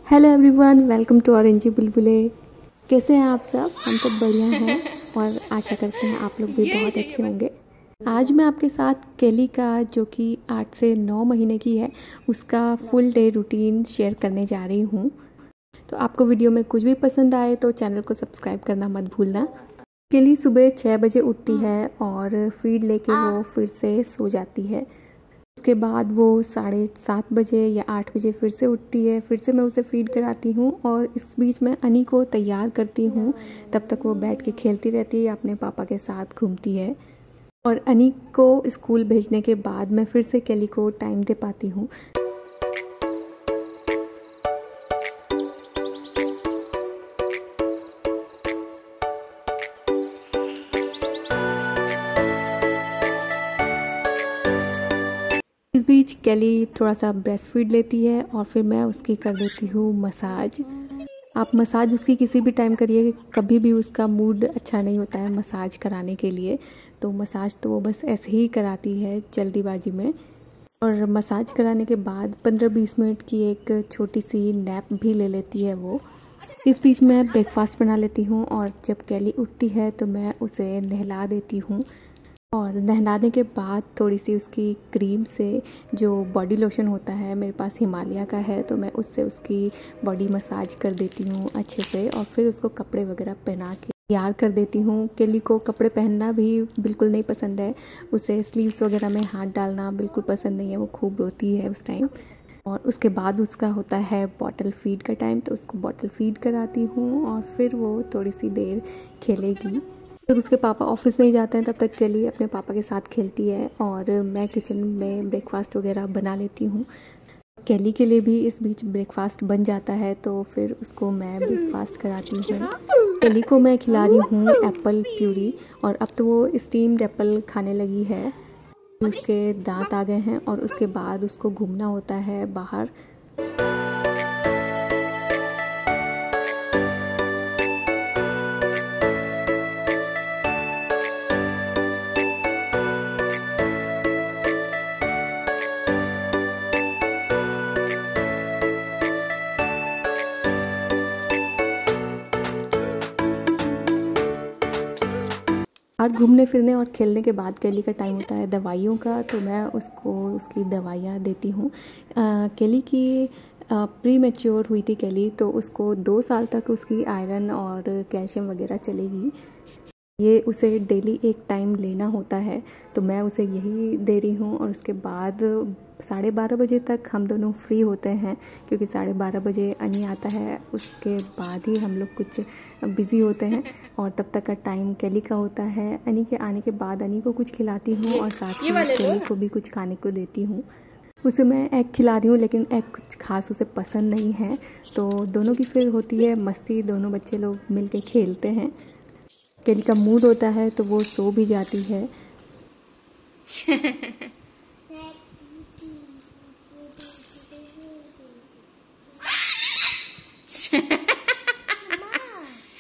Hello everyone, welcome to orangey Bulbule. कैसे हैं आप सब? हम सब बढ़िया हैं और आशा करते हैं आप लोग भी बहुत अच्छे होंगे। आज मैं आपके साथ केली का, जो कि 8 से 9 महीने की है, उसका फुल डे रूटीन शेयर करने जा रही हूँ। तो आपको वीडियो में कुछ भी पसंद आए तो चैनल को सब्सक्राइब करना मत भूलना। केली सुबह 6 बजे उठती है और फीड लेके वो फिर से सो जाती है। उसके बाद वो 7:30 बजे या 8 बजे फिर से उठती है। फिर से मैं उसे फीड कराती हूँ और इस बीच मैं अनी को तैयार करती हूँ। तब तक वो बैठ के खेलती रहती है, अपने पापा के साथ घूमती है। और अनी को स्कूल भेजने के बाद मैं फिर से केली को टाइम दे पाती हूँ। इस बीच केली थोड़ा सा ब्रेस्ट फीड लेती है और फिर मैं उसकी कर देती हूँ मसाज। आप मसाज उसकी किसी भी टाइम करिए, कभी भी उसका मूड अच्छा नहीं होता है मसाज कराने के लिए, तो मसाज तो वो बस ऐसे ही कराती है जल्दीबाजी में। और मसाज कराने के बाद 15-20 मिनट की एक छोटी सी नैप भी ले लेती है वो। इस बीच मैं ब्रेकफास्ट बना लेती हूँ और जब केली उठती है तो मैं उसे नहला देती हूँ। और नहलाने के बाद थोड़ी सी उसकी क्रीम से, जो बॉडी लोशन होता है, मेरे पास हिमालय का है, तो मैं उससे उसकी बॉडी मसाज कर देती हूँ अच्छे से। और फिर उसको कपड़े वगैरह पहना के तैयार कर देती हूँ। केली को कपड़े पहनना भी बिल्कुल नहीं पसंद है, उसे स्लीव्स वगैरह में हाथ डालना बिल्कुल पसंद नहीं है, वो खूब रोती है उस टाइम। और उसके बाद उसका होता है बॉटल फीड का टाइम, तो उसको बॉटल फीड कराती हूँ और फिर वो थोड़ी सी देर खेलेगी। जब उसके पापा ऑफिस नहीं जाते हैं तब तक केली अपने पापा के साथ खेलती है और मैं किचन में ब्रेकफास्ट वगैरह बना लेती हूँ। केली के लिए भी इस बीच ब्रेकफास्ट बन जाता है, तो फिर उसको मैं ब्रेकफास्ट कराती हूँ। केली को मैं खिला रही हूँ एप्पल प्यूरी, और अब तो वो स्टीम्ड एप्पल खाने लगी है। उसके दांत आ गए हैं और उसके बाद उसको घूमना होता है बाहर। और घूमने फिरने और खेलने के बाद केली का टाइम होता है दवाइयों का, तो मैं उसको उसकी दवाइयाँ देती हूँ। केली की प्री मैच्योर हुई थी केली, तो उसको 2 साल तक उसकी आयरन और कैल्शियम वगैरह चलेगी। ये उसे डेली एक टाइम लेना होता है, तो मैं उसे यही दे रही हूँ। और उसके बाद 12:30 बजे तक हम दोनों फ्री होते हैं, क्योंकि 12:30 बजे अनी आता है, उसके बाद ही हम लोग कुछ बिज़ी होते हैं। और तब तक का टाइम केली का होता है। अनी के आने के बाद अनी को कुछ खिलाती हूँ और साथ ही केली को भी कुछ खाने को देती हूँ। उसे मैं एग खिला रही हूँ, लेकिन एग कुछ खास उसे पसंद नहीं है, तो दोनों की फिर होती है मस्ती, दोनों बच्चे लोग मिल के खेलते हैं। केली का मूड होता है तो वो सो भी जाती है।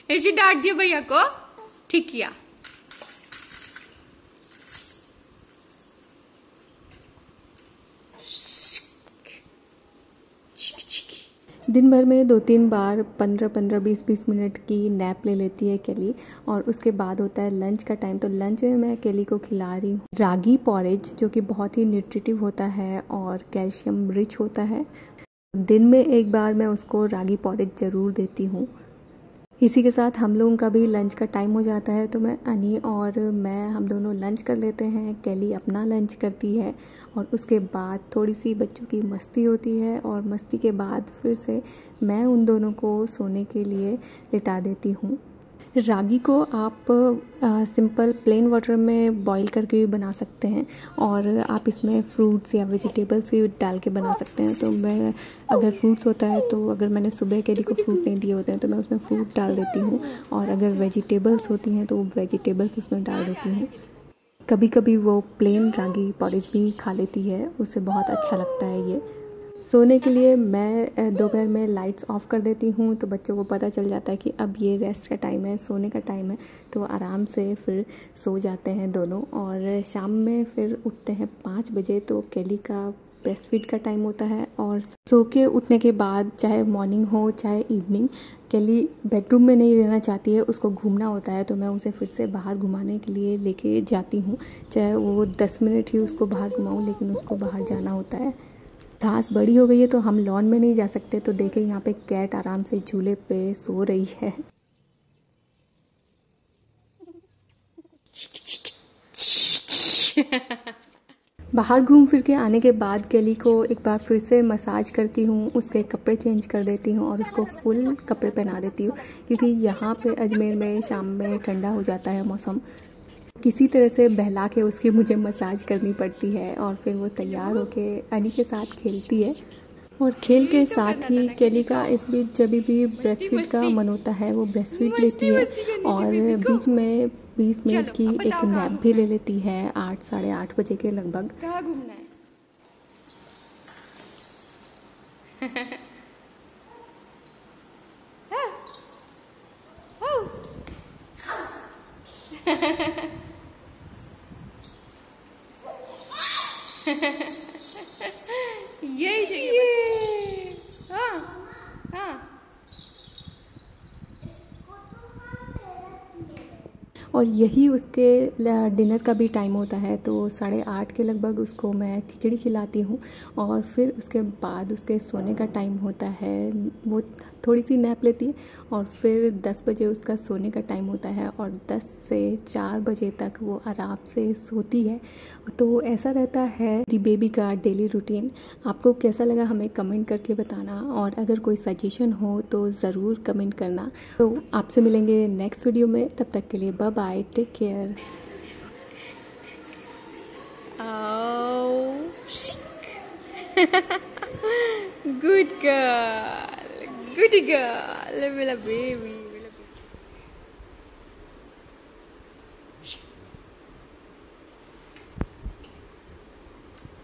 ऐसे डांट दिया भैया को, ठीक किया। दिन भर में 2-3 बार 15-15, 20-20 मिनट की नैप ले लेती है केली। और उसके बाद होता है लंच का टाइम, तो लंच में मैं केली को खिला रही हूँ रागी पॉरेज, जो कि बहुत ही न्यूट्रिटिव होता है और कैल्शियम रिच होता है। दिन में एक बार मैं उसको रागी पॉरेज ज़रूर देती हूँ। इसी के साथ हम लोगों का भी लंच का टाइम हो जाता है, तो मैं अनी और मैं हम दोनों लंच कर लेते हैं। केली अपना लंच करती है और उसके बाद थोड़ी सी बच्चों की मस्ती होती है, और मस्ती के बाद फिर से मैं उन दोनों को सोने के लिए लिटा देती हूँ। रागी को आप सिंपल प्लेन वाटर में बॉईल करके भी बना सकते हैं, और आप इसमें फ्रूट्स या वेजिटेबल्स भी डाल के बना सकते हैं। तो मैं, अगर फ्रूट्स होता है, तो अगर मैंने सुबह केली को फ्रूट नहीं दिए होते हैं तो मैं उसमें फ्रूट डाल देती हूँ, और अगर वेजिटेबल्स होती हैं तो वेजिटेबल्स उसमें डाल देती हूँ। कभी कभी वो प्लेन रागी पॉरेज भी खा लेती है, उसे बहुत अच्छा लगता है ये। सोने के लिए मैं दोपहर में लाइट्स ऑफ कर देती हूँ, तो बच्चों को पता चल जाता है कि अब ये रेस्ट का टाइम है, सोने का टाइम है, तो आराम से फिर सो जाते हैं दोनों। और शाम में फिर उठते हैं 5 बजे, तो केली का ब्रेस्ट फीड का टाइम होता है। और सो के उठने के बाद चाहे मॉर्निंग हो चाहे इवनिंग, केली बेडरूम में नहीं रहना चाहती है, उसको घूमना होता है। तो मैं उसे फिर से बाहर घुमाने के लिए लेके जाती हूँ, चाहे वो 10 मिनट ही उसको बाहर घुमाऊँ, लेकिन उसको बाहर जाना होता है। घास बड़ी हो गई है तो हम लॉन में नहीं जा सकते। तो देखें यहाँ पे कैट आराम से झूले पे सो रही है। बाहर घूम फिर के आने के बाद केली को एक बार फिर से मसाज करती हूँ, उसके कपड़े चेंज कर देती हूँ और उसको फुल कपड़े पहना देती हूँ, क्योंकि यहाँ पे अजमेर में शाम में ठंडा हो जाता है मौसम। किसी तरह से बहला के उसकी मुझे मसाज करनी पड़ती है और फिर वो तैयार होके अनी के साथ खेलती है। और खेल के साथ ही केली का इस बीच जब भी ब्रेस्ट फीड का मन होता है वो ब्रेस्ट फीड लेती है और बीच में 20 मिनट की एक नैप भी ले लेती है 8 साढ़े 8 बजे के लगभग। कहाँ घूमना है? यही चाहिए बस। हाँ हाँ। और यही उसके डिनर का भी टाइम होता है। तो 8:30 के लगभग उसको मैं खिचड़ी खिलाती हूँ और फिर उसके बाद उसके सोने का टाइम होता है। वो थोड़ी सी नैप लेती है और फिर 10 बजे उसका सोने का टाइम होता है और 10 से 4 बजे तक वो आराम से सोती है। तो ऐसा रहता है मेरी बेबी का डेली रूटीन। आपको कैसा लगा हमें कमेंट करके बताना, और अगर कोई सजेशन हो तो ज़रूर कमेंट करना। तो आपसे मिलेंगे नेक्स्ट वीडियो में, तब तक के लिए bye bye, take care. Good girl, goody girl, little baby.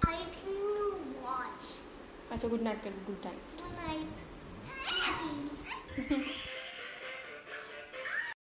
I can watch. अच्छा गुड नाइट कर, गुड नाइट। Good night.